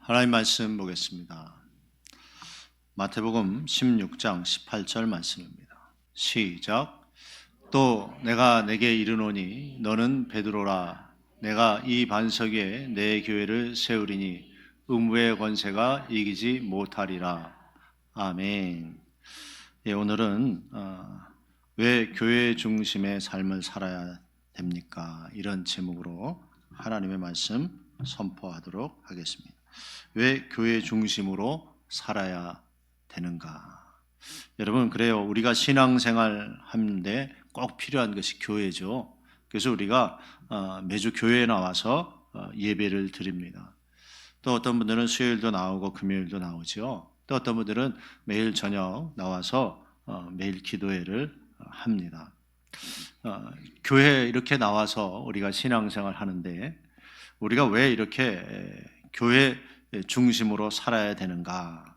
하나님 말씀 보겠습니다. 마태복음 16장 18절 말씀입니다. 시작. 또 내가 내게 이르노니 너는 베드로라. 내가 이 반석 위에 내 교회를 세우리니 음부의 권세가 이기지 못하리라. 아멘. 예, 오늘은 왜 교회 중심의 삶을 살아야 됩니까? 이런 제목으로 하나님의 말씀 선포하도록 하겠습니다. 왜 교회 중심으로 살아야 되는가? 여러분, 그래요. 우리가 신앙생활 하는데 꼭 필요한 것이 교회죠. 그래서 우리가 매주 교회에 나와서 예배를 드립니다. 또 어떤 분들은 수요일도 나오고 금요일도 나오죠. 또 어떤 분들은 매일 저녁 나와서 매일 기도회를 합니다. 교회 이렇게 나와서 우리가 신앙생활 하는데 우리가 왜 이렇게 교회 중심으로 살아야 되는가?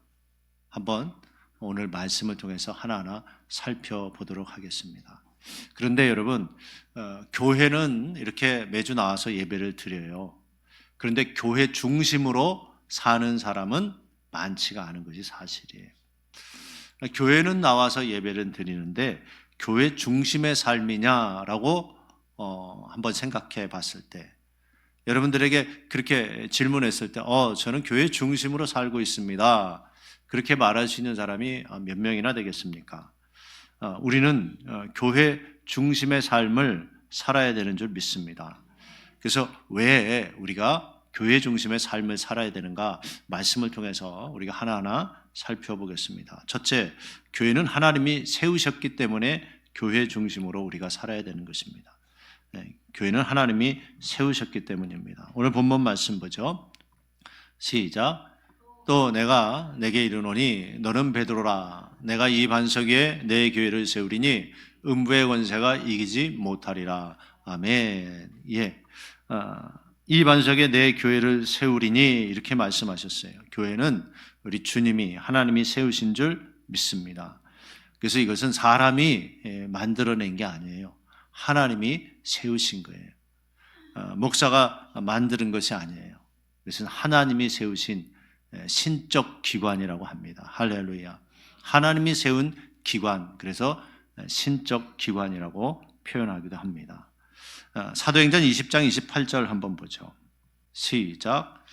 한번 오늘 말씀을 통해서 하나하나 살펴보도록 하겠습니다. 그런데 여러분, 교회는 이렇게 매주 나와서 예배를 드려요. 그런데 교회 중심으로 사는 사람은 많지가 않은 것이 사실이에요. 교회는 나와서 예배를 드리는데 교회 중심의 삶이냐라고 한번 생각해 봤을 때 여러분들에게 그렇게 질문했을 때 저는 교회 중심으로 살고 있습니다. 그렇게 말할 수 있는 사람이 몇 명이나 되겠습니까? 우리는 교회 중심의 삶을 살아야 되는 줄 믿습니다. 그래서 왜 우리가 교회 중심의 삶을 살아야 되는가 말씀을 통해서 우리가 하나하나 살펴보겠습니다. 첫째, 교회는 하나님이 세우셨기 때문에 교회 중심으로 우리가 살아야 되는 것입니다. 교회는 하나님이 세우셨기 때문입니다. 오늘 본문 말씀 보죠. 시작. 또 내가 내게 이르노니 너는 베드로라. 내가 이 반석 위에 내 교회를 세우리니 음부의 권세가 이기지 못하리라. 아멘. 예. 이 반석에 내 교회를 세우리니 이렇게 말씀하셨어요. 교회는 우리 주님이 하나님이 세우신 줄 믿습니다. 그래서 이것은 사람이 만들어낸 게 아니에요. 하나님이 세우신 거예요. 목사가 만드는 것이 아니에요. 이것은 하나님이 세우신 신적 기관이라고 합니다. 할렐루야. 하나님이 세운 기관, 그래서 신적 기관이라고 표현하기도 합니다. 사도행전 20장 28절 한번 보죠. 시작.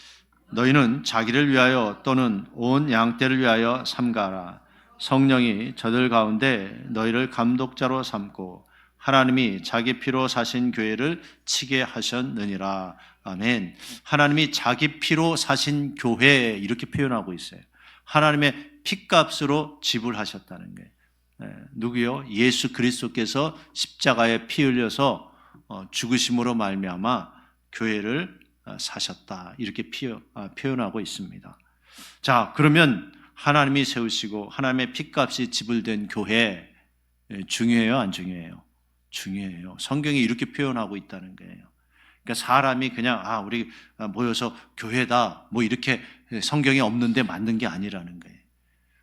너희는 자기를 위하여 또는 온 양떼를 위하여 삼가라. 성령이 저들 가운데 너희를 감독자로 삼고 하나님이 자기 피로 사신 교회를 치게 하셨느니라. 아멘. 하나님이 자기 피로 사신 교회 이렇게 표현하고 있어요. 하나님의 피값으로 지불하셨다는 거예요. 누구요? 예수 그리스도께서 십자가에 피 흘려서 죽으심으로 말미암아 교회를 사셨다 이렇게 표현하고 있습니다. 자, 그러면 하나님이 세우시고 하나님의 피값이 지불된 교회 중요해요, 안 중요해요? 중요해요. 성경이 이렇게 표현하고 있다는 거예요. 그러니까 사람이 그냥 우리 모여서 교회다 뭐 이렇게 성경에 없는데 만든 게 아니라는 거예요.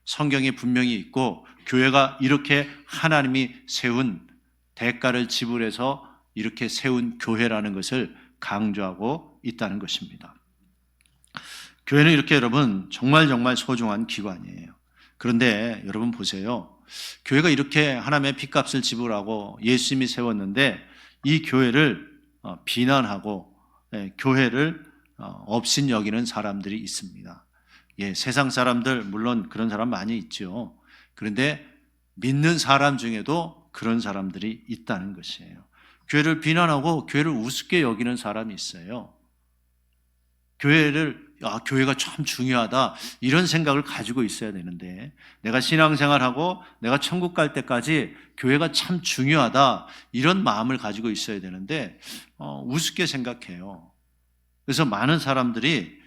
성경이 분명히 있고 교회가 이렇게 하나님이 세운 대가를 지불해서 이렇게 세운 교회라는 것을 강조하고 있다는 것입니다. 교회는 이렇게 여러분 정말 소중한 기관이에요. 그런데 여러분 보세요. 교회가 이렇게 하나님의 피값을 지불하고 예수님이 세웠는데 이 교회를 비난하고 교회를 업신 여기는 사람들이 있습니다. 예, 세상 사람들 물론 그런 사람 많이 있죠. 그런데 믿는 사람 중에도 그런 사람들이 있다는 것이에요. 교회를 비난하고 교회를 우습게 여기는 사람이 있어요. 교회가 참 중요하다 이런 생각을 가지고 있어야 되는데 내가 신앙생활하고 내가 천국 갈 때까지 교회가 참 중요하다 이런 마음을 가지고 있어야 되는데 우습게 생각해요. 그래서 많은 사람들이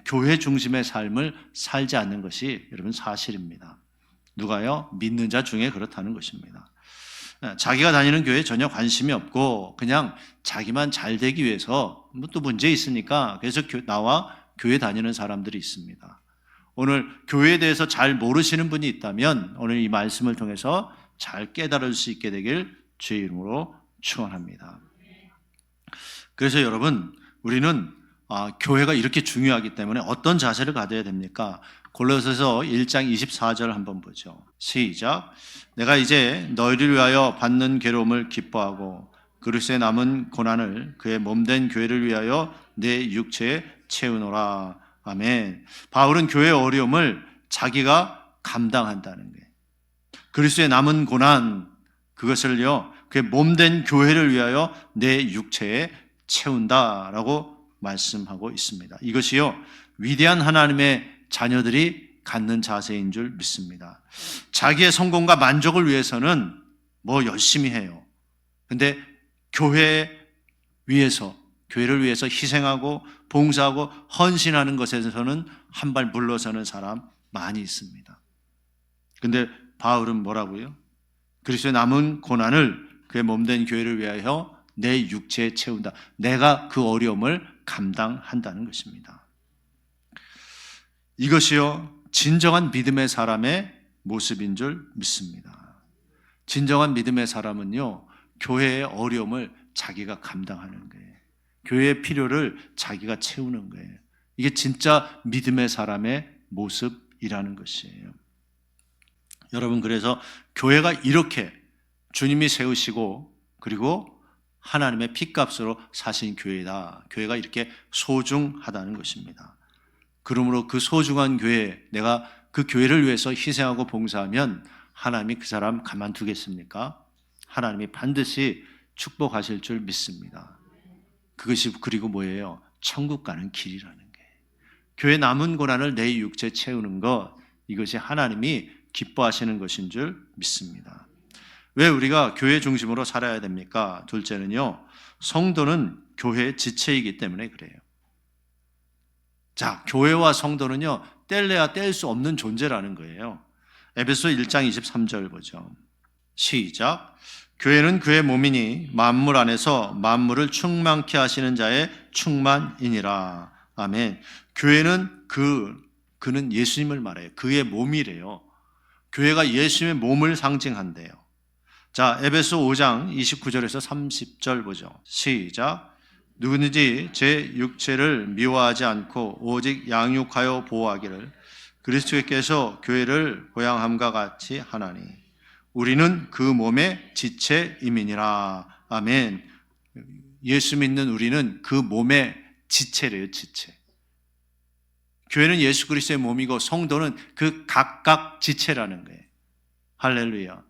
교회 중심의 삶을 살지 않는 것이 여러분 사실입니다. 누가요? 믿는 자 중에 그렇다는 것입니다. 자기가 다니는 교회에 전혀 관심이 없고 그냥 자기만 잘 되기 위해서 또 문제 있으니까 그래서 나와 교회 다니는 사람들이 있습니다. 오늘 교회에 대해서 잘 모르시는 분이 있다면 오늘 이 말씀을 통해서 잘 깨달을 수 있게 되길 주의 이름으로 축원합니다. 그래서 여러분 우리는 교회가 이렇게 중요하기 때문에 어떤 자세를 가져야 됩니까? 골로새서 1장 24절 한번 보죠. 시작. 내가 이제 너희를 위하여 받는 괴로움을 기뻐하고 그리스도의 남은 고난을 그의 몸된 교회를 위하여 내 육체에 채우노라. 아멘. 바울은 교회의 어려움을 자기가 감당한다는 거예요. 그리스도의 남은 고난, 그것을요, 그의 몸된 교회를 위하여 내 육체에 채운다라고 말씀하고 있습니다. 이것이요, 위대한 하나님의 자녀들이 갖는 자세인 줄 믿습니다. 자기의 성공과 만족을 위해서는 열심히 해요. 근데 교회를 위해서 희생하고 봉사하고 헌신하는 것에서는 한 발 물러서는 사람 많이 있습니다. 근데 바울은 뭐라고요? 그리스도의 남은 고난을 그의 몸된 교회를 위하여 내 육체에 채운다. 내가 그 어려움을 감당한다는 것입니다. 이것이요, 진정한 믿음의 사람의 모습인 줄 믿습니다. 진정한 믿음의 사람은요, 교회의 어려움을 자기가 감당하는 거예요. 교회의 필요를 자기가 채우는 거예요. 이게 진짜 믿음의 사람의 모습이라는 것이에요. 여러분, 그래서 교회가 이렇게 주님이 세우시고 그리고 하나님의 핏값으로 사신 교회다. 교회가 이렇게 소중하다는 것입니다. 그러므로 그 소중한 교회, 내가 그 교회를 위해서 희생하고 봉사하면 하나님이 그 사람 가만두겠습니까? 하나님이 반드시 축복하실 줄 믿습니다. 그것이 그리고 뭐예요? 천국 가는 길이라는 게. 교회 남은 고난을 내 육체에 채우는 것, 이것이 하나님이 기뻐하시는 것인 줄 믿습니다. 왜 우리가 교회 중심으로 살아야 됩니까? 둘째는요, 성도는 교회의 지체이기 때문에 그래요. 자, 교회와 성도는요, 뗄래야 뗄 수 없는 존재라는 거예요. 에베소 1장 23절 보죠. 시작. 교회는 그의 몸이니 만물 안에서 만물을 충만케 하시는 자의 충만이니라. 아멘. 교회는 그는 예수님을 말해요. 그의 몸이래요. 교회가 예수님의 몸을 상징한대요. 자, 에베소 5장 29절에서 30절 보죠. 시작. 누구든지 제 육체를 미워하지 않고 오직 양육하여 보호하기를 그리스도께서 교회를 보양함과 같이 하나니 우리는 그 몸의 지체임이니라. 아멘. 예수 믿는 우리는 그 몸의 지체래요, 지체. 교회는 예수 그리스도의 몸이고 성도는 그 각각 지체라는 거예요. 할렐루야.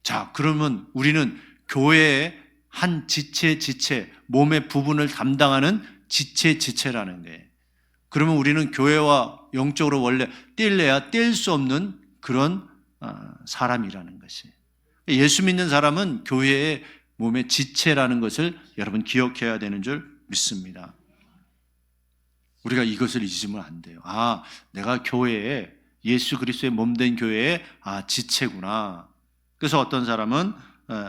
자, 그러면 우리는 교회의 한 지체, 몸의 부분을 담당하는 지체라는 거예요. 그러면 우리는 교회와 영적으로 원래 뗄래야 뗄 수 없는 그런 사람이라는 것이. 예수 믿는 사람은 교회의 몸의 지체라는 것을 여러분 기억해야 되는 줄 믿습니다. 우리가 이것을 잊으면 안 돼요. 내가 교회에 예수 그리스도의 몸된 교회의 지체구나. 그래서 어떤 사람은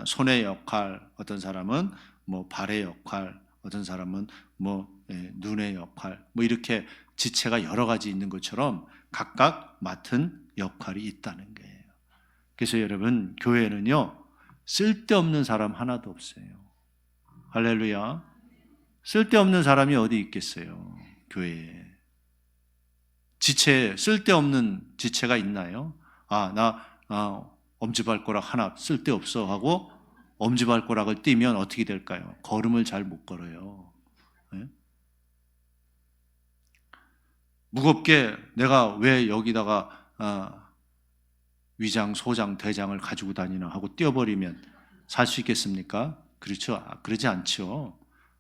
손의 역할, 어떤 사람은 발의 역할, 어떤 사람은 눈의 역할, 이렇게 지체가 여러 가지 있는 것처럼 각각 맡은 역할이 있다는 거예요. 그래서 여러분, 교회는요, 쓸데없는 사람 하나도 없어요. 할렐루야. 쓸데없는 사람이 어디 있겠어요? 교회에. 쓸데없는 지체가 있나요? 나 엄지발가락 하나 쓸데없어 하고 엄지발가락을 띄면 어떻게 될까요? 걸음을 잘 못 걸어요. 네? 무겁게 내가 왜 여기다가 위장, 소장, 대장을 가지고 다니나 하고 띄워버리면 살 수 있겠습니까? 그렇죠? 그러지 않죠.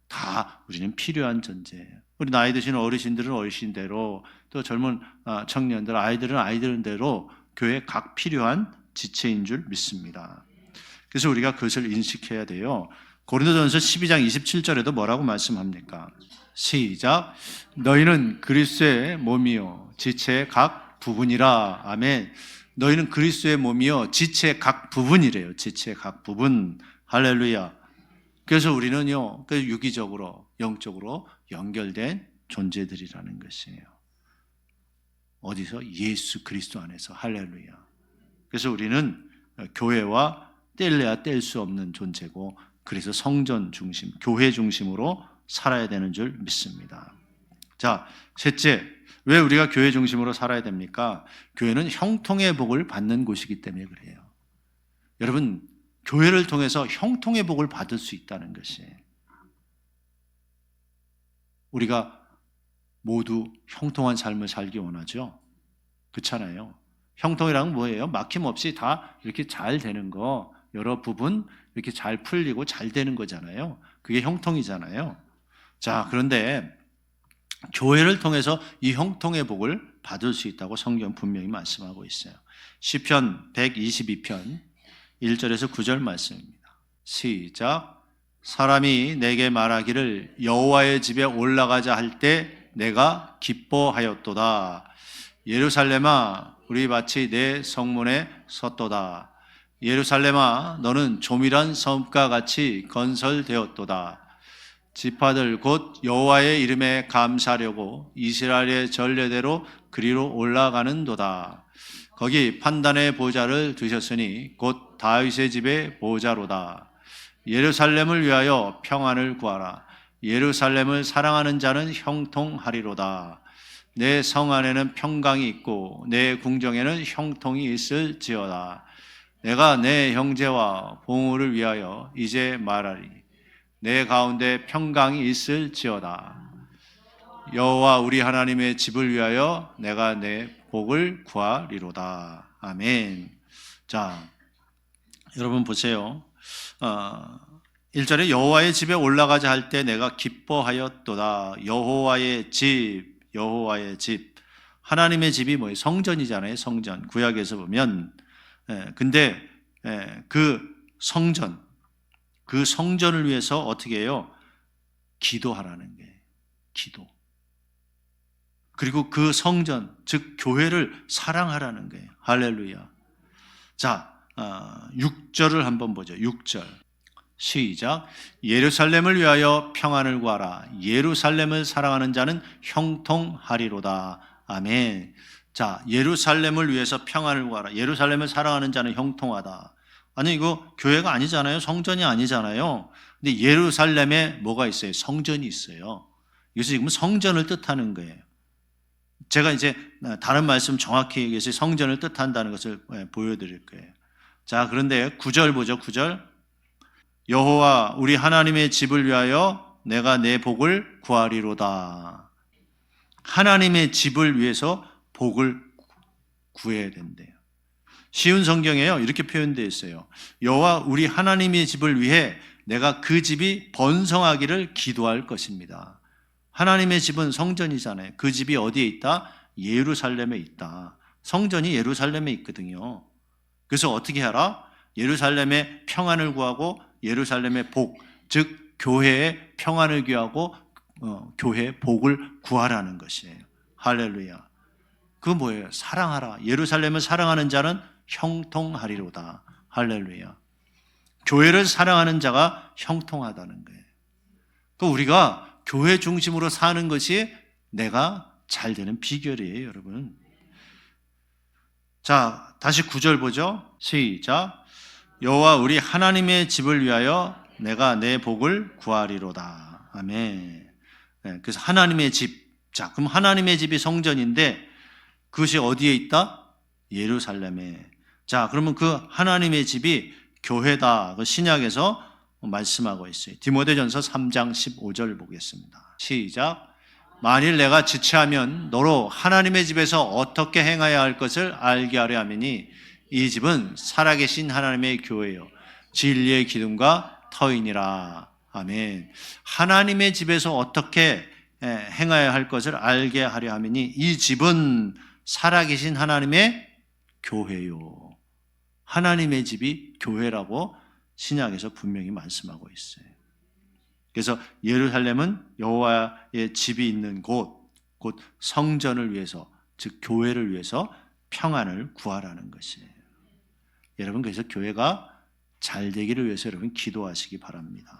다 우리는 필요한 존재예요. 우리 나이 드신 어르신들은 어르신대로, 또 젊은 청년들, 아이들은 아이들대로 교회에 각 필요한 지체인 줄 믿습니다. 그래서 우리가 그것을 인식해야 돼요. 고린도전서 12장 27절에도 뭐라고 말씀합니까? 시작. 너희는 그리스도의 몸이요 지체의 각 부분이라. 아멘. 너희는 그리스도의 몸이요 지체의 각 부분이래요. 지체의 각 부분. 할렐루야. 그래서 우리는요, 유기적으로 영적으로 연결된 존재들이라는 것이에요. 어디서? 예수 그리스도 안에서. 할렐루야. 그래서 우리는 교회와 뗄래야 뗄 수 없는 존재고, 그래서 성전 중심, 교회 중심으로 살아야 되는 줄 믿습니다. 자, 셋째, 왜 우리가 교회 중심으로 살아야 됩니까? 교회는 형통의 복을 받는 곳이기 때문에 그래요. 여러분, 교회를 통해서 형통의 복을 받을 수 있다는 것이, 우리가 모두 형통한 삶을 살기 원하죠. 그렇잖아요. 형통이란 뭐예요? 막힘없이 다 이렇게 잘 되는 거, 여러 부분 이렇게 잘 풀리고 잘 되는 거잖아요. 그게 형통이잖아요. 자, 그런데 교회를 통해서 이 형통의 복을 받을 수 있다고 성경 분명히 말씀하고 있어요. 시편 122편 1절에서 9절 말씀입니다. 시작. 사람이 내게 말하기를 여호와의 집에 올라가자 할 때 내가 기뻐하였도다. 예루살렘아, 우리 밭이 내 성문에 섰도다. 예루살렘아, 너는 조밀한 성과 같이 건설되었도다. 지파들 곧 여호와의 이름에 감사하려고 이스라엘의 전례대로 그리로 올라가는도다. 거기 판단의 보좌를 두셨으니 곧 다윗의 집의 보좌로다. 예루살렘을 위하여 평안을 구하라. 예루살렘을 사랑하는 자는 형통하리로다. 내 성 안에는 평강이 있고 내 궁정에는 형통이 있을지어다. 내가 내 형제와 보물을 위하여 이제 말하리. 내 가운데 평강이 있을지어다. 여호와 우리 하나님의 집을 위하여 내가 내 복을 구하리로다. 아멘. 자, 여러분 보세요. 1절에 여호와의 집에 올라가자 할 때 내가 기뻐하였도다. 여호와의 집, 여호와의 집. 하나님의 집이 뭐예요? 성전이잖아요. 성전. 구약에서 보면. 근데 그 성전, 그 성전을 위해서 어떻게 해요? 기도하라는 거예요. 기도. 그리고 그 성전, 즉 교회를 사랑하라는 거예요. 할렐루야. 자, 6절을 한번 보죠. 6절. 시작. 예루살렘을 위하여 평안을 구하라. 예루살렘을 사랑하는 자는 형통하리로다. 아멘. 자, 예루살렘을 위해서 평안을 구하라. 예루살렘을 사랑하는 자는 형통하다. 아니, 이거 교회가 아니잖아요. 성전이 아니잖아요. 근데 예루살렘에 뭐가 있어요? 성전이 있어요. 이것이 지금 성전을 뜻하는 거예요. 제가 이제 다른 말씀 정확히 얘기해서 성전을 뜻한다는 것을 보여드릴 거예요. 자, 그런데 9절 보죠. 9절. 여호와 우리 하나님의 집을 위하여 내가 내 복을 구하리로다. 하나님의 집을 위해서 복을 구해야 된대요. 쉬운 성경에요. 이렇게 표현되어 있어요. 여호와 우리 하나님의 집을 위해 내가 그 집이 번성하기를 기도할 것입니다. 하나님의 집은 성전이잖아요. 그 집이 어디에 있다? 예루살렘에 있다. 성전이 예루살렘에 있거든요. 그래서 어떻게 하라? 예루살렘의 평안을 구하고 예루살렘의 복, 즉 교회의 평안을 구하고 교회의 복을 구하라는 것이에요. 할렐루야. 그 뭐예요? 사랑하라. 예루살렘을 사랑하는 자는 형통하리로다. 할렐루야. 교회를 사랑하는 자가 형통하다는 거예요. 그러니까 우리가 교회 중심으로 사는 것이 내가 잘 되는 비결이에요, 여러분. 자, 다시 9절 보죠. 시작. 여호와 우리 하나님의 집을 위하여 내가 내 복을 구하리로다. 아멘. 그래서 하나님의 집. 자, 그럼 하나님의 집이 성전인데 그것이 어디에 있다? 예루살렘에. 자, 그러면 그 하나님의 집이 교회다. 그 신약에서 말씀하고 있어요. 디모데전서 3장 15절 보겠습니다. 시작. 만일 내가 지체하면 너로 하나님의 집에서 어떻게 행해야 할 것을 알게 하려 함이니 이 집은 살아계신 하나님의 교회요 진리의 기둥과 터이니라. 아멘. 하나님의 집에서 어떻게 행해야 할 것을 알게 하려 함이니 이 집은 살아계신 하나님의 교회요. 하나님의 집이 교회라고 신약에서 분명히 말씀하고 있어요. 그래서 예루살렘은 여호와의 집이 있는 곳, 곧 성전을 위해서, 즉 교회를 위해서 평안을 구하라는 것이에요. 여러분, 그래서 교회가 잘 되기를 위해서 여러분 기도하시기 바랍니다.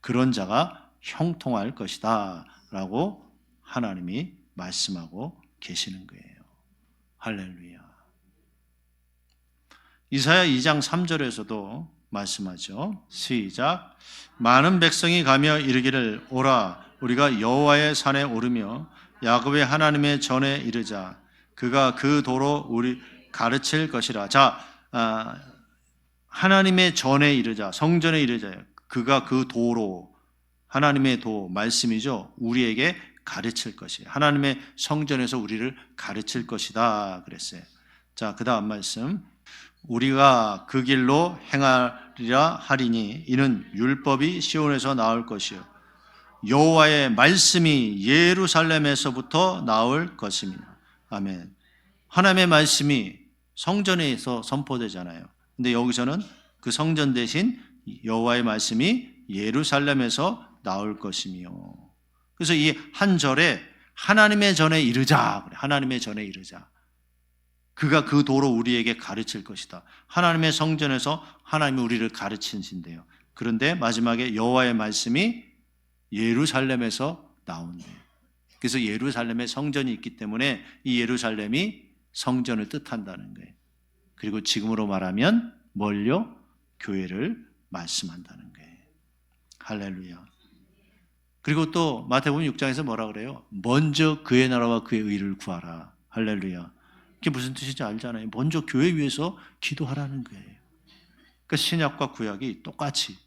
그런 자가 형통할 것이다 라고 하나님이 말씀하고 계시는 거예요. 할렐루야. 이사야 2장 3절에서도 말씀하죠. 시작. 많은 백성이 가며 이르기를 오라 우리가 여호와의 산에 오르며 야곱의 하나님의 전에 이르자 그가 그 도로 우리 가르칠 것이라. 자, 하나님의 전에 이르자, 성전에 이르자. 그가 그 도로, 하나님의 도, 말씀이죠. 우리에게 가르칠 것이에요. 하나님의 성전에서 우리를 가르칠 것이다 그랬어요. 자, 그 다음 말씀. 우리가 그 길로 행하리라 하리니 이는 율법이 시온에서 나올 것이요 여호와의 말씀이 예루살렘에서부터 나올 것입니다. 아멘. 하나님의 말씀이 성전에서 선포되잖아요. 근데 여기서는 그 성전 대신 여호와의 말씀이 예루살렘에서 나올 것이며, 그래서 이 한 절에 하나님의 전에 이르자, 하나님의 전에 이르자. 그가 그 도로 우리에게 가르칠 것이다. 하나님의 성전에서 하나님이 우리를 가르치신대요. 그런데 마지막에 여호와의 말씀이 예루살렘에서 나온대요. 그래서 예루살렘에 성전이 있기 때문에 이 예루살렘이 성전을 뜻한다는 거예요. 그리고 지금으로 말하면 뭘요? 교회를 말씀한다는 거예요. 할렐루야. 그리고 또 마태복음 6장에서 뭐라 그래요? 먼저 그의 나라와 그의 의를 구하라. 할렐루야. 그게 무슨 뜻인지 알잖아요. 먼저 교회 위해서 기도하라는 거예요. 그러니까 신약과 구약이 똑같이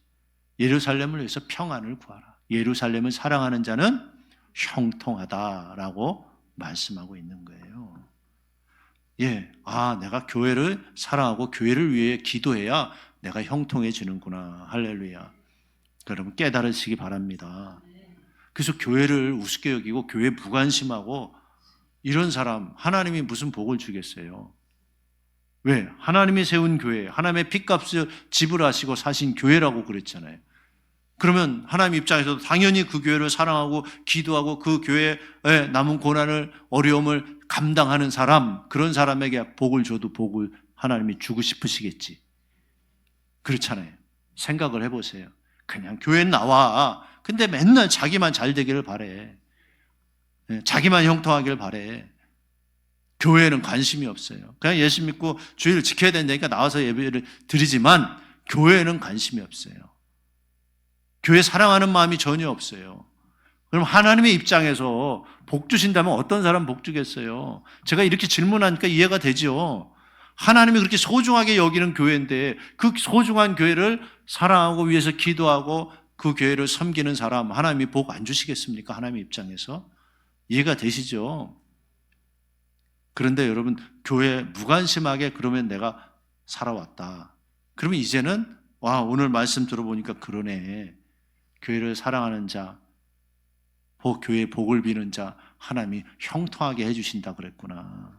예루살렘을 위해서 평안을 구하라. 예루살렘을 사랑하는 자는 형통하다라고 말씀하고 있는 거예요. 예, 내가 교회를 사랑하고 교회를 위해 기도해야 내가 형통해지는구나. 할렐루야. 여러분 깨달으시기 바랍니다. 그래서 교회를 우습게 여기고 교회 무관심하고 이런 사람 하나님이 무슨 복을 주겠어요? 왜? 하나님이 세운 교회, 하나님의 핏값을 지불하시고 사신 교회라고 그랬잖아요. 그러면 하나님 입장에서도 당연히 그 교회를 사랑하고 기도하고 그 교회에 남은 고난을 어려움을 감당하는 사람, 그런 사람에게 복을 줘도 복을 하나님이 주고 싶으시겠지. 그렇잖아요. 생각을 해보세요. 그냥 교회에 나와. 근데 맨날 자기만 잘 되기를 바래. 자기만 형통하기를 바래. 교회에는 관심이 없어요. 그냥 예수 믿고 주의를 지켜야 된다니까 나와서 예배를 드리지만 교회에는 관심이 없어요. 교회 사랑하는 마음이 전혀 없어요. 그럼 하나님의 입장에서 복 주신다면 어떤 사람 복 주겠어요? 제가 이렇게 질문하니까 이해가 되죠. 하나님이 그렇게 소중하게 여기는 교회인데 그 소중한 교회를 사랑하고 위해서 기도하고 그 교회를 섬기는 사람 하나님이 복 안 주시겠습니까? 하나님의 입장에서. 이해가 되시죠? 그런데 여러분 교회 무관심하게 그러면 내가 살아왔다. 그러면 이제는 오늘 말씀 들어보니까 그러네. 교회를 사랑하는 자, 교회의 복을 비는 자 하나님이 형통하게 해주신다 그랬구나.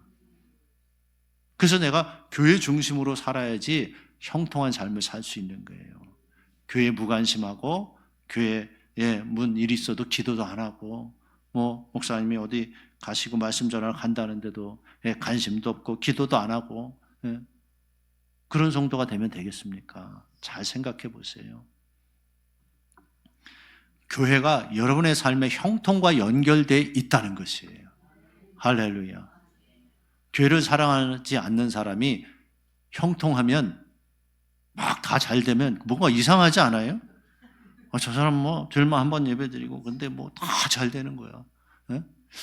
그래서 내가 교회 중심으로 살아야지 형통한 삶을 살 수 있는 거예요. 교회 무관심하고 교회에 문 일 있어도 기도도 안 하고 목사님이 어디 가시고 말씀 전하러 간다는데도 관심도 없고 기도도 안 하고 그런 성도가 되면 되겠습니까? 잘 생각해 보세요. 교회가 여러분의 삶의 형통과 연결되어 있다는 것이에요. 할렐루야. 교회를 사랑하지 않는 사람이 형통하면 막 다 잘 되면 뭔가 이상하지 않아요? 저 사람 들만 한번 예배드리고 근데 다 잘 되는 거야.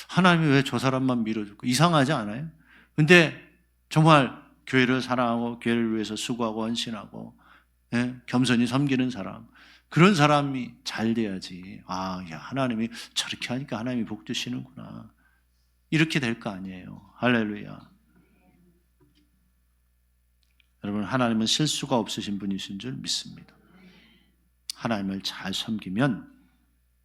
하나님이 왜 저 사람만 밀어줄까? 이상하지 않아요? 근데 정말 교회를 사랑하고 교회를 위해서 수고하고 헌신하고 겸손히 섬기는 사람, 그런 사람이 잘 돼야지. 하나님이 저렇게 하니까 하나님이 복 주시는구나. 이렇게 될 거 아니에요. 할렐루야. 여러분 하나님은 실수가 없으신 분이신 줄 믿습니다. 하나님을 잘 섬기면,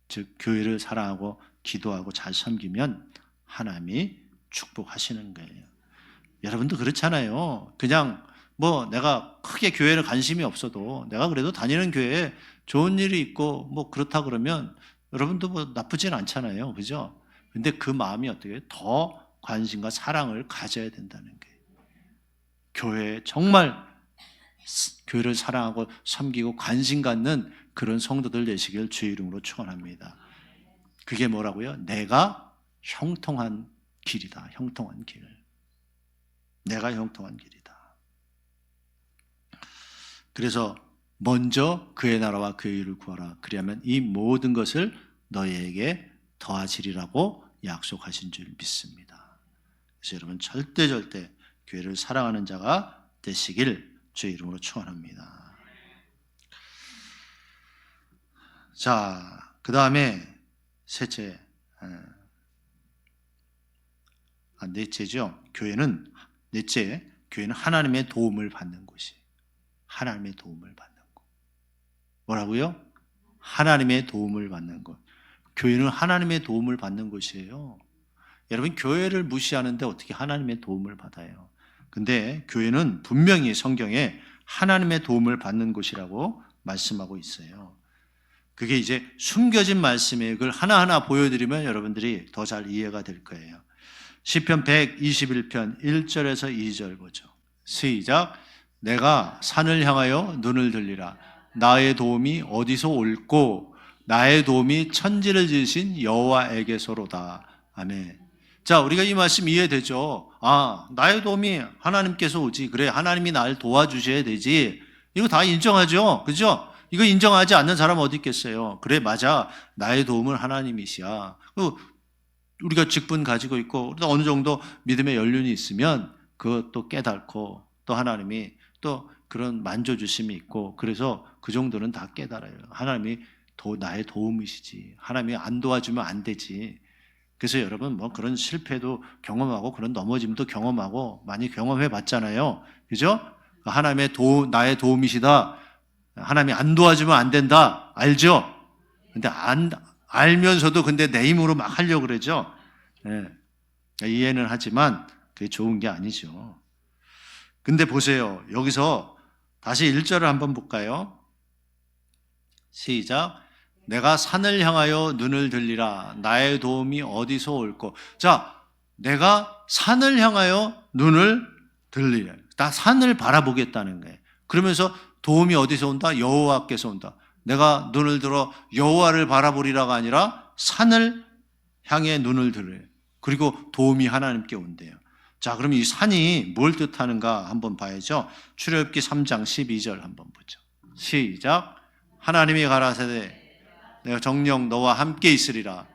즉 교회를 사랑하고 기도하고 잘 섬기면 하나님이 축복하시는 거예요. 여러분도 그렇잖아요. 그냥 내가 크게 교회를 관심이 없어도 내가 그래도 다니는 교회에 좋은 일이 있고 그렇다 그러면 여러분도 나쁘진 않잖아요. 그죠? 근데 그 마음이 어떻게 더 관심과 사랑을 가져야 된다는 거예요. 교회에 정말 교회를 사랑하고 섬기고 관심 갖는 그런 성도들 되시길 주의 이름으로 축원합니다. 그게 뭐라고요? 내가 형통한 길이다. 형통한 길. 내가 형통한 길이다. 그래서 먼저 그의 나라와 그의 의를 구하라. 그리하면 이 모든 것을 너희에게 더하시리라고 약속하신 줄 믿습니다. 그래서 여러분 절대 교회를 사랑하는 자가 되시길 주의 이름으로 축원합니다. 자, 그 다음에 셋째, 넷째죠. 넷째, 교회는 하나님의 도움을 받는 곳이. 하나님의 도움을 받는 곳. 뭐라고요? 하나님의 도움을 받는 곳. 교회는 하나님의 도움을 받는 곳이에요. 여러분, 교회를 무시하는데 어떻게 하나님의 도움을 받아요? 근데 교회는 분명히 성경에 하나님의 도움을 받는 곳이라고 말씀하고 있어요. 그게 이제 숨겨진 말씀이에요. 그걸 하나하나 보여드리면 여러분들이 더 잘 이해가 될 거예요. 시편 121편 1절에서 2절 보죠. 시작. 내가 산을 향하여 눈을 들리라. 나의 도움이 어디서 올꼬? 나의 도움이 천지를 지으신 여호와에게서로다. 아멘. 자, 우리가 이 말씀 이해되죠? 나의 도움이 하나님께서 오지. 그래, 하나님이 나를 도와주셔야 되지. 이거 다 인정하죠? 그죠? 이거 인정하지 않는 사람 어디 있겠어요? 그래, 맞아. 나의 도움은 하나님이시야. 우리가 직분 가지고 있고 또 어느 정도 믿음의 연륜이 있으면 그것도 깨닫고 또 하나님이 또 그런 만져주심이 있고 그래서 그 정도는 다 깨달아요. 하나님이 나의 도움이시지. 하나님이 안 도와주면 안 되지. 그래서 여러분 그런 실패도 경험하고 그런 넘어짐도 경험하고 많이 경험해 봤잖아요. 그죠? 하나님의 나의 도움이시다. 하나님이 안 도와주면 안 된다. 알죠? 근데 알면서도 근데 내 힘으로 막 하려고 그러죠. 네. 이해는 하지만 그게 좋은 게 아니죠. 근데 보세요. 여기서 다시 1절을 한번 볼까요? 시작. 내가 산을 향하여 눈을 들리라. 나의 도움이 어디서 올꼬? 자, 내가 산을 향하여 눈을 들리라. 나 산을 바라보겠다는 거예요. 그러면서 도움이 어디서 온다? 여호와께서 온다. 내가 눈을 들어 여호와를 바라보리라가 아니라 산을 향해 눈을 들어요. 그리고 도움이 하나님께 온대요. 자, 그럼 이 산이 뭘 뜻하는가 한번 봐야죠. 출애굽기 3장 12절 한번 보죠. 시작. 하나님이 가라사대 내가 정녕 너와 함께 있으리라.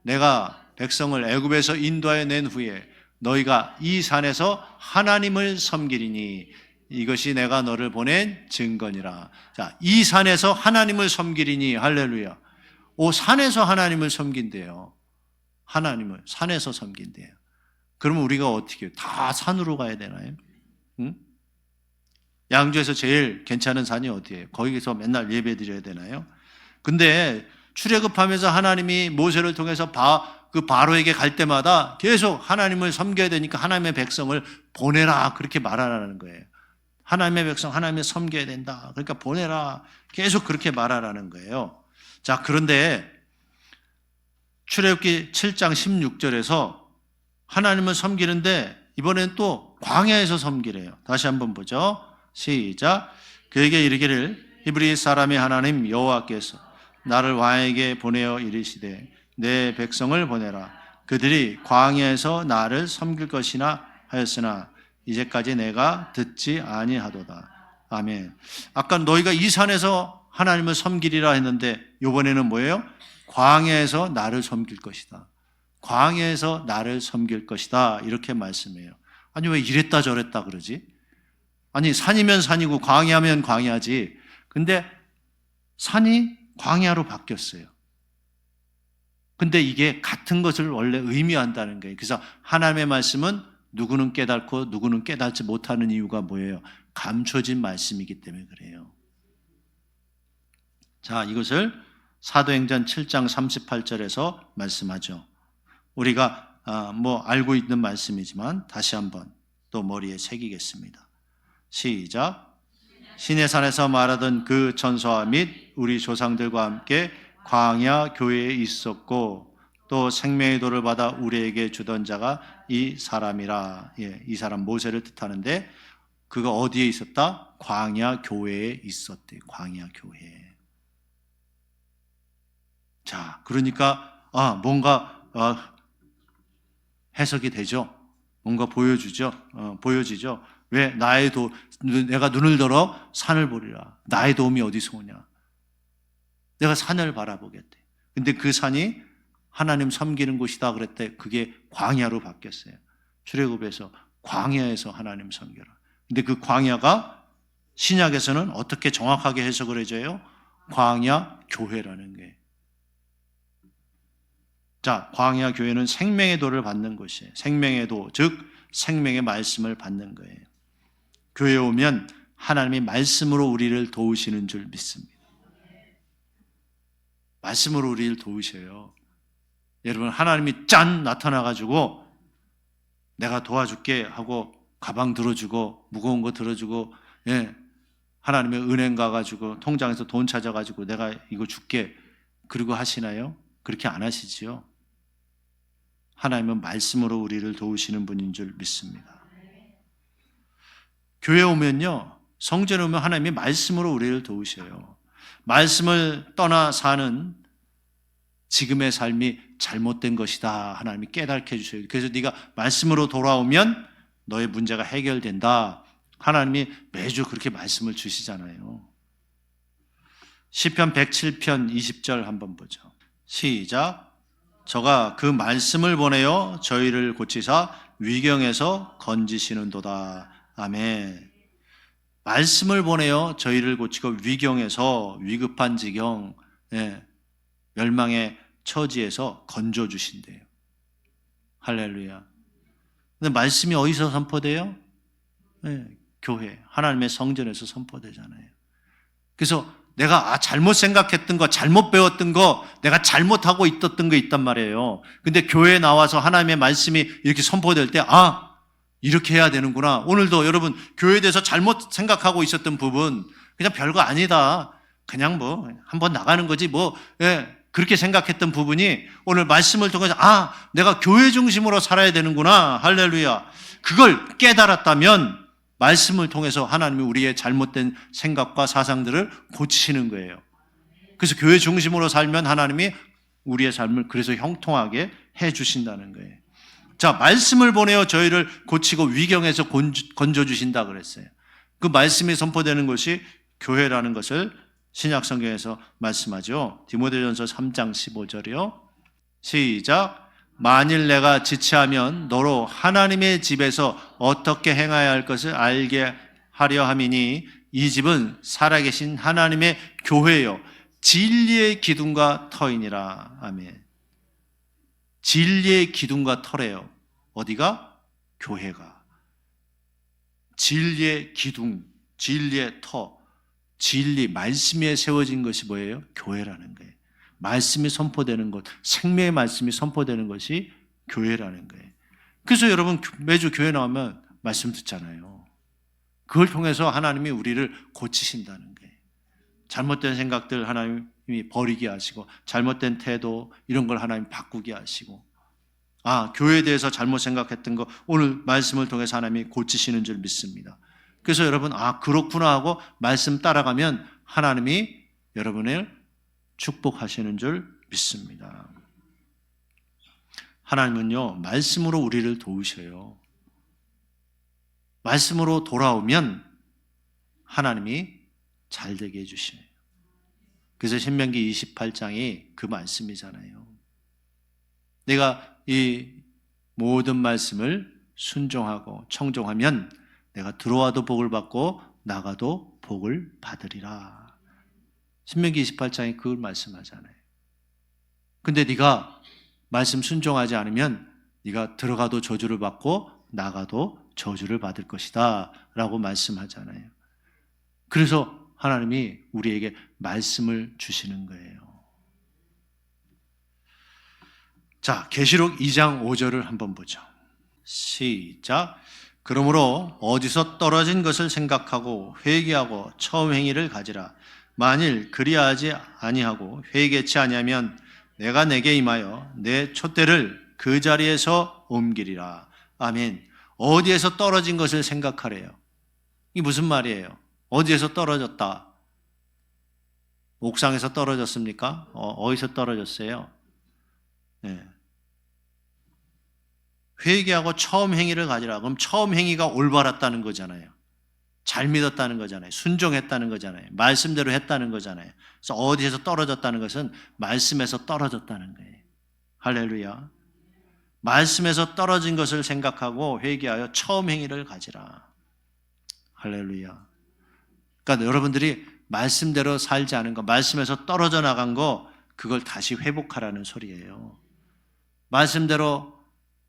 내가 백성을 애굽에서 인도하여 낸 후에 너희가 이 산에서 하나님을 섬기리니 이것이 내가 너를 보낸 증거니라. 자, 이 산에서 하나님을 섬기리니 할렐루야. 산에서 하나님을 섬긴대요. 하나님을 산에서 섬긴대요. 그러면 우리가 어떻게 해요? 다 산으로 가야 되나요? 응? 양주에서 제일 괜찮은 산이 어디예요? 거기서 맨날 예배 드려야 되나요? 근데 출애굽하면서 하나님이 모세를 통해서 바로에게 갈 때마다 계속 하나님을 섬겨야 되니까 하나님의 백성을 보내라 그렇게 말하라는 거예요. 하나님의 백성 하나님을 섬겨야 된다. 그러니까 보내라. 계속 그렇게 말하라는 거예요. 자, 그런데 출애굽기 7장 16절에서 하나님을 섬기는데 이번엔 또 광야에서 섬기래요. 다시 한번 보죠. 시작. 그에게 이르기를 히브리 사람의 하나님 여호와께서 나를 왕에게 보내어 이르시되 내 백성을 보내라. 그들이 광야에서 나를 섬길 것이나 하였으나 이제까지 내가 듣지 아니하도다. 아멘. 아까 너희가 이 산에서 하나님을 섬기리라 했는데 이번에는 뭐예요? 광야에서 나를 섬길 것이다. 광야에서 나를 섬길 것이다. 이렇게 말씀해요. 아니 왜 이랬다 저랬다 그러지? 아니 산이면 산이고 광야면 광야지. 근데 산이 광야로 바뀌었어요. 근데 이게 같은 것을 원래 의미한다는 거예요. 그래서 하나님의 말씀은 누구는 깨닫고 누구는 깨닫지 못하는 이유가 뭐예요? 감춰진 말씀이기 때문에 그래요. 자, 이것을 사도행전 7장 38절에서 말씀하죠. 우리가 알고 있는 말씀이지만 다시 한번 또 머리에 새기겠습니다. 시작. 시내산에서 말하던 그 전서와 및 우리 조상들과 함께 광야 교회에 있었고 또 생명의 도를 받아 우리에게 주던 자가 이 사람이라. 이 사람 모세를 뜻하는데 그가 어디에 있었다? 광야 교회에 있었대. 광야 교회에. 자, 그러니까 뭔가 해석이 되죠. 뭔가 보여지죠. 왜 내가 눈을 들어 산을 보리라. 나의 도움이 어디서 오냐? 내가 산을 바라보겠대. 근데 그 산이 하나님 섬기는 곳이다 그랬대. 그게 광야로 바뀌었어요. 출애굽에서 광야에서 하나님 섬겨라. 근데 그 광야가 신약에서는 어떻게 정확하게 해석을 해줘요? 광야 교회라는 게. 자, 광야 교회는 생명의 도를 받는 곳이에요. 생명의 도, 즉 생명의 말씀을 받는 거예요. 교회에 오면 하나님이 말씀으로 우리를 도우시는 줄 믿습니다. 말씀으로 우리를 도우셔요. 여러분, 하나님이 짠 나타나가지고 내가 도와줄게 하고 가방 들어주고 무거운 거 들어주고, 예, 하나님의 은행 가가지고 통장에서 돈 찾아가지고 내가 이거 줄게 그리고 하시나요? 그렇게 안 하시지요. 하나님은 말씀으로 우리를 도우시는 분인 줄 믿습니다. 교회 오면요, 성전에 오면 하나님이 말씀으로 우리를 도우셔요. 말씀을 떠나 사는 지금의 삶이 잘못된 것이다 하나님이 깨닫게 해주셔요. 그래서 네가 말씀으로 돌아오면 너의 문제가 해결된다. 하나님이 매주 그렇게 말씀을 주시잖아요. 시편 107편 20절 한번 보죠. 시작. 저가 그 말씀을 보내어 저희를 고치사 위경에서 건지시는도다. 아멘. 말씀을 보내어 저희를 고치고 위경에서, 위급한 지경, 멸망의 처지에서 건져주신대요. 할렐루야. 근데 말씀이 어디서 선포돼요? 교회, 하나님의 성전에서 선포되잖아요. 그래서 내가 잘못 생각했던 거, 잘못 배웠던 거, 내가 잘못하고 있었던 거 있단 말이에요. 근데 교회에 나와서 하나님의 말씀이 이렇게 선포될 때, 이렇게 해야 되는구나. 오늘도 여러분 교회에 대해서 잘못 생각하고 있었던 부분, 그냥 별거 아니다. 그냥 한번 나가는 거지 그렇게 생각했던 부분이 오늘 말씀을 통해서 내가 교회 중심으로 살아야 되는구나. 할렐루야. 그걸 깨달았다면 말씀을 통해서 하나님이 우리의 잘못된 생각과 사상들을 고치시는 거예요. 그래서 교회 중심으로 살면 하나님이 우리의 삶을 그래서 형통하게 해 주신다는 거예요. 자, 말씀을 보내어 저희를 고치고 위경에서 건져주신다 그랬어요. 그 말씀이 선포되는 것이 교회라는 것을 신약 성경에서 말씀하죠. 디모데전서 3장 15절이요. 시작. 만일 내가 지체하면 너로 하나님의 집에서 어떻게 행해야 할 것을 알게 하려 함이니 이 집은 살아계신 하나님의 교회요 진리의 기둥과 터이니라. 아멘. 진리의 기둥과 터래요. 어디가? 교회가. 진리의 기둥, 진리의 터, 진리, 말씀에 세워진 것이 뭐예요? 교회라는 거예요. 말씀이 선포되는 것, 생명의 말씀이 선포되는 것이 교회라는 거예요. 그래서 여러분 매주 교회 나오면 말씀 듣잖아요. 그걸 통해서 하나님이 우리를 고치신다는 거예요. 잘못된 생각들 하나님이 버리게 하시고, 잘못된 태도 이런 걸 하나님 바꾸게 하시고, 교회에 대해서 잘못 생각했던 거 오늘 말씀을 통해서 하나님이 고치시는 줄 믿습니다. 그래서 여러분 그렇구나 하고 말씀 따라가면 하나님이 여러분을 축복하시는 줄 믿습니다. 하나님은요 말씀으로 우리를 도우셔요. 말씀으로 돌아오면 하나님이 잘되게 해주셔요. 그래서 신명기 28장이 그 말씀이잖아요. 내가 이 모든 말씀을 순종하고 청종하면 내가 들어와도 복을 받고 나가도 복을 받으리라. 신명기 28장에 그걸 말씀하잖아요. 근데 네가 말씀 순종하지 않으면 네가 들어가도 저주를 받고 나가도 저주를 받을 것이다 라고 말씀하잖아요. 그래서 하나님이 우리에게 말씀을 주시는 거예요. 자, 계시록 2장 5절을 한번 보죠. 시작. 그러므로 어디서 떨어진 것을 생각하고 회개하고 처음 행위를 가지라. 만일 그리하지 아니하고 회개치 아니하면 내가 내게 임하여 내 촛대를 그 자리에서 옮기리라. 아멘. 어디에서 떨어진 것을 생각하래요. 이게 무슨 말이에요? 어디에서 떨어졌다? 옥상에서 떨어졌습니까? 어디서 떨어졌어요? 네. 회개하고 처음 행위를 가지라. 그럼 처음 행위가 올바랐다는 거잖아요. 잘 믿었다는 거잖아요. 순종했다는 거잖아요. 말씀대로 했다는 거잖아요. 그래서 어디에서 떨어졌다는 것은 말씀에서 떨어졌다는 거예요. 할렐루야. 말씀에서 떨어진 것을 생각하고 회개하여 처음 행위를 가지라. 할렐루야. 그러니까 여러분들이 말씀대로 살지 않은 거, 말씀에서 떨어져 나간 거, 그걸 다시 회복하라는 소리예요. 말씀대로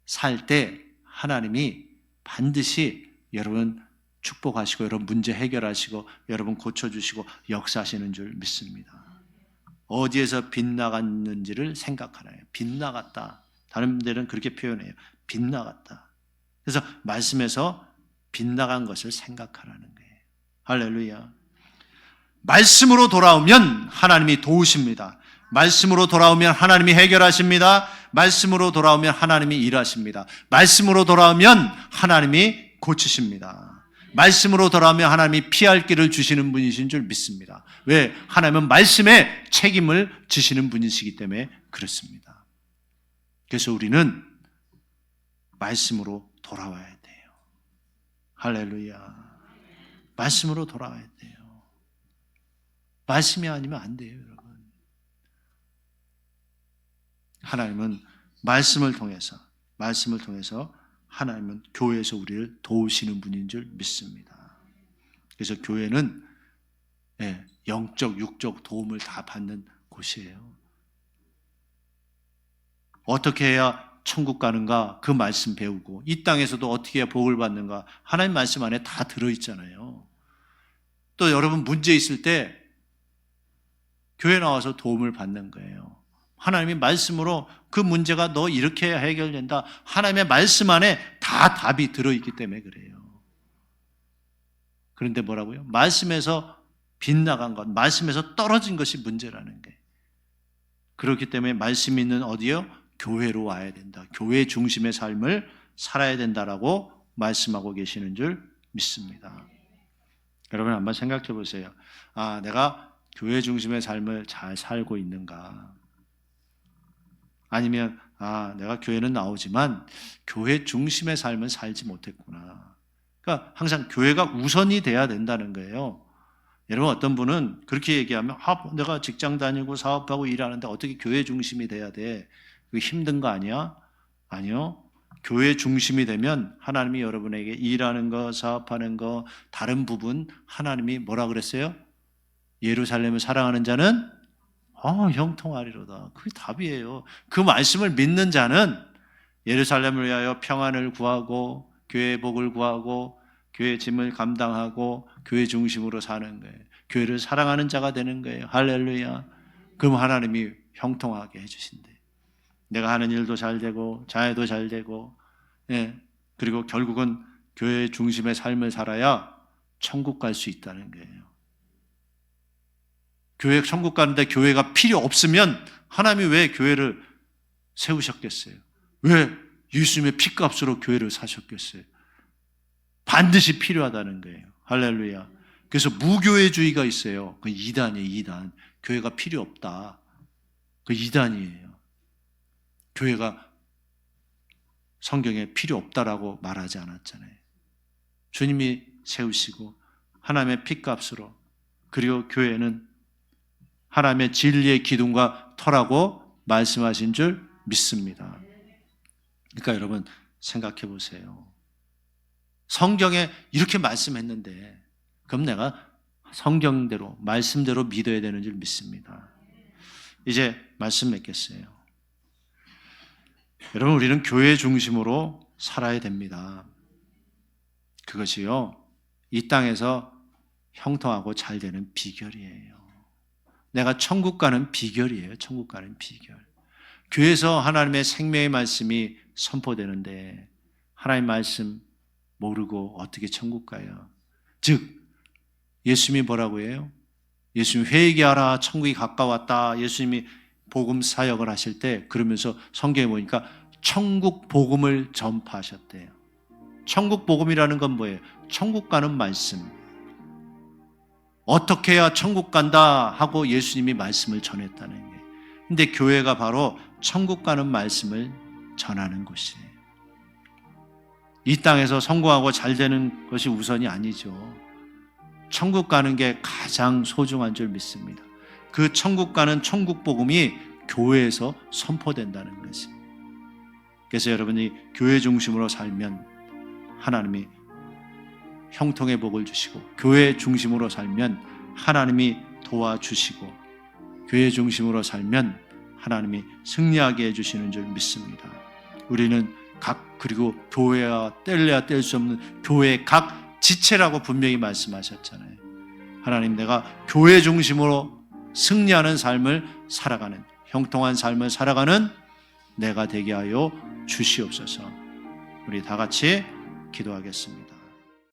살 때 하나님이 반드시 여러분 축복하시고 여러분 문제 해결하시고 여러분 고쳐주시고 역사하시는 줄 믿습니다. 어디에서 빗나갔는지를 생각하라요. 빗나갔다. 다른 데는 그렇게 표현해요. 빗나갔다. 그래서 말씀에서 빗나간 것을 생각하라는 거예요. 할렐루야. 말씀으로 돌아오면 하나님이 도우십니다. 말씀으로 돌아오면 하나님이 해결하십니다. 말씀으로 돌아오면 하나님이 일하십니다. 말씀으로 돌아오면 하나님이 고치십니다. 말씀으로 돌아오면 하나님이 피할 길을 주시는 분이신 줄 믿습니다. 왜? 하나님은 말씀에 책임을 지시는 분이시기 때문에 그렇습니다. 그래서 우리는 말씀으로 돌아와야 돼요. 할렐루야. 말씀으로 돌아와야 돼요. 말씀이 아니면 안 돼요, 여러분. 하나님은 말씀을 통해서 하나님은 교회에서 우리를 도우시는 분인 줄 믿습니다. 그래서 교회는 영적, 육적 도움을 다 받는 곳이에요. 어떻게 해야 천국 가는가? 그 말씀 배우고, 이 땅에서도 어떻게 해야 복을 받는가? 하나님 말씀 안에 다 들어있잖아요. 또 여러분 문제 있을 때 교회 나와서 도움을 받는 거예요. 하나님이 말씀으로 그 문제가 너 이렇게 해야 해결된다. 하나님의 말씀 안에 다 답이 들어있기 때문에 그래요. 그런데 뭐라고요? 말씀에서 빗나간 것, 말씀에서 떨어진 것이 문제라는 거예요. 그렇기 때문에 말씀 있는 어디요? 교회로 와야 된다. 교회 중심의 삶을 살아야 된다라고 말씀하고 계시는 줄 믿습니다. 여러분 한번 생각해 보세요. 내가 교회 중심의 삶을 잘 살고 있는가? 아니면 내가 교회는 나오지만 교회 중심의 삶은 살지 못했구나. 그러니까 항상 교회가 우선이 돼야 된다는 거예요. 여러분 어떤 분은 그렇게 얘기하면 내가 직장 다니고 사업하고 일하는데 어떻게 교회 중심이 돼야 돼? 그게 힘든 거 아니야? 아니요. 교회 중심이 되면 하나님이 여러분에게 일하는 거, 사업하는 거, 다른 부분 하나님이 뭐라 그랬어요? 예루살렘을 사랑하는 자는 형통하리로다. 그게 답이에요. 그 말씀을 믿는 자는 예루살렘을 위하여 평안을 구하고 교회의 복을 구하고 교회의 짐을 감당하고 교회 중심으로 사는 거예요. 교회를 사랑하는 자가 되는 거예요. 할렐루야. 그럼 하나님이 형통하게 해주신대. 내가 하는 일도 잘 되고 자녀도 잘 되고 그리고 결국은 교회 중심의 삶을 살아야 천국 갈 수 있다는 거예요. 교회 천국 가는데 교회가 필요 없으면 하나님이 왜 교회를 세우셨겠어요? 왜 예수님의 피값으로 교회를 사셨겠어요? 반드시 필요하다는 거예요. 할렐루야. 그래서 무교회주의가 있어요. 그 이단이에요, 이단. 교회가 필요 없다. 그 이단이에요. 교회가 성경에 필요 없다라고 말하지 않았잖아요. 주님이 세우시고 하나님의 피값으로, 그리고 교회는 하나님의 진리의 기둥과 터라고 말씀하신 줄 믿습니다. 그러니까 여러분 생각해 보세요. 성경에 이렇게 말씀했는데 그럼 내가 성경대로 말씀대로 믿어야 되는 줄 믿습니다. 이제 말씀 맺겠어요. 여러분 우리는 교회 중심으로 살아야 됩니다. 그것이요 이 땅에서 형통하고 잘 되는 비결이에요. 내가 천국 가는 비결이에요. 천국 가는 비결. 교회에서 하나님의 생명의 말씀이 선포되는데 하나님의 말씀 모르고 어떻게 천국 가요? 즉 예수님이 뭐라고 해요? 예수님 회개하라 천국이 가까웠다. 예수님이 복음 사역을 하실 때 그러면서 성경에 보니까 천국 복음을 전파하셨대요. 천국 복음이라는 건 뭐예요? 천국 가는 말씀. 어떻게 해야 천국 간다 하고 예수님이 말씀을 전했다는 거예요. 근데 교회가 바로 천국 가는 말씀을 전하는 곳이에요. 이 땅에서 성공하고 잘 되는 것이 우선이 아니죠. 천국 가는 게 가장 소중한 줄 믿습니다. 그 천국 가는 천국 복음이 교회에서 선포된다는 것이. 그래서 여러분이 교회 중심으로 살면 하나님이 형통의 복을 주시고, 교회 중심으로 살면 하나님이 도와주시고, 교회 중심으로 살면 하나님이 승리하게 해주시는 줄 믿습니다. 우리는 그리고 교회와 뗄래야 뗄 수 없는 교회의 각 지체라고 분명히 말씀하셨잖아요. 하나님, 내가 교회 중심으로 승리하는 삶을 살아가는, 형통한 삶을 살아가는 내가 되게 하여 주시옵소서. 우리 다 같이 기도하겠습니다.